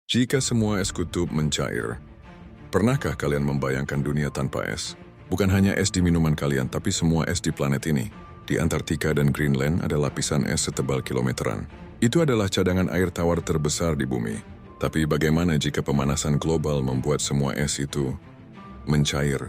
Jika semua es kutub mencair, pernahkah kalian membayangkan dunia tanpa es? Bukan hanya es di minuman kalian, tapi semua es di planet ini. Di Antartika dan Greenland ada lapisan es setebal kilometeran. Itu adalah cadangan air tawar terbesar di bumi. Tapi bagaimana jika pemanasan global membuat semua es itu mencair?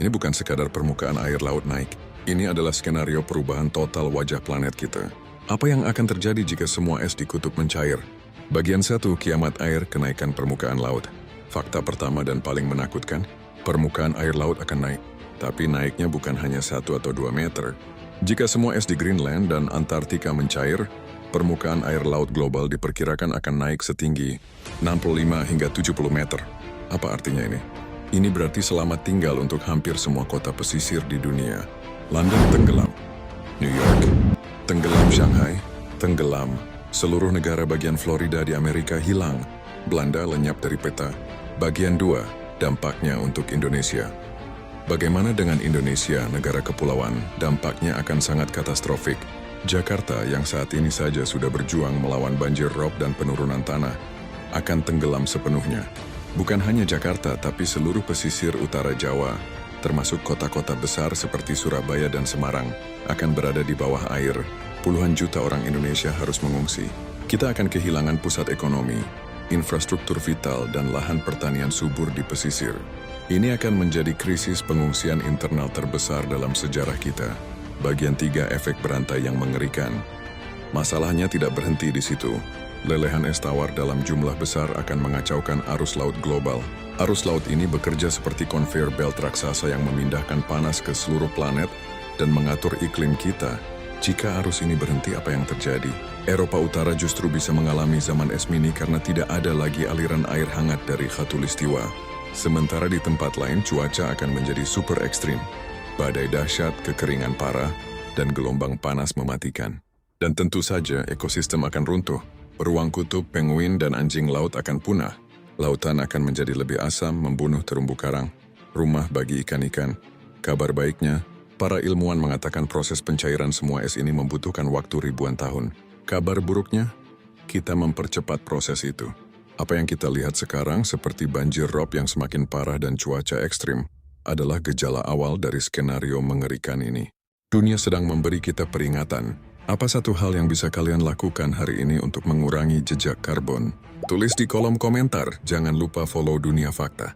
Ini bukan sekadar permukaan air laut naik. Ini adalah skenario perubahan total wajah planet kita. Apa yang akan terjadi jika semua es di kutub mencair? Bagian 1, kiamat air, kenaikan permukaan laut. Fakta pertama dan paling menakutkan, permukaan air laut akan naik. Tapi naiknya bukan hanya 1 atau 2 meter. Jika semua es di Greenland dan Antartika mencair, permukaan air laut global diperkirakan akan naik setinggi 65 hingga 70 meter. Apa artinya ini? Ini berarti selamat tinggal untuk hampir semua kota pesisir di dunia. London tenggelam, New York tenggelam, Shanghai tenggelam, seluruh negara bagian Florida di Amerika hilang, Belanda lenyap dari peta. Bagian 2, dampaknya untuk Indonesia. Bagaimana dengan Indonesia, negara kepulauan? Dampaknya akan sangat katastrofik. Jakarta yang saat ini saja sudah berjuang melawan banjir rob dan penurunan tanah, akan tenggelam sepenuhnya. Bukan hanya Jakarta, tapi seluruh pesisir utara Jawa, termasuk kota-kota besar seperti Surabaya dan Semarang, akan berada di bawah air. Puluhan juta orang Indonesia harus mengungsi. Kita akan kehilangan pusat ekonomi, infrastruktur vital, dan lahan pertanian subur di pesisir. Ini akan menjadi krisis pengungsian internal terbesar dalam sejarah kita. Bagian 3, efek berantai yang mengerikan. Masalahnya tidak berhenti di situ. Lelehan es tawar dalam jumlah besar akan mengacaukan arus laut global. Arus laut ini bekerja seperti conveyor belt raksasa yang memindahkan panas ke seluruh planet dan mengatur iklim kita. Jika arus ini berhenti, apa yang terjadi? Eropa Utara justru bisa mengalami zaman es mini karena tidak ada lagi aliran air hangat dari Khatulistiwa. Sementara di tempat lain cuaca akan menjadi super ekstrim. Badai dahsyat, kekeringan parah, dan gelombang panas mematikan. Dan tentu saja ekosistem akan runtuh. Ruang kutub, penguin, dan anjing laut akan punah. Lautan akan menjadi lebih asam, membunuh terumbu karang. Rumah bagi ikan-ikan. Kabar baiknya, para ilmuwan mengatakan proses pencairan semua es ini membutuhkan waktu ribuan tahun. Kabar buruknya, kita mempercepat proses itu. Apa yang kita lihat sekarang seperti banjir rob yang semakin parah dan cuaca ekstrim adalah gejala awal dari skenario mengerikan ini. Dunia sedang memberi kita peringatan. Apa satu hal yang bisa kalian lakukan hari ini untuk mengurangi jejak karbon? Tulis di kolom komentar. Jangan lupa follow Dunia Fakta.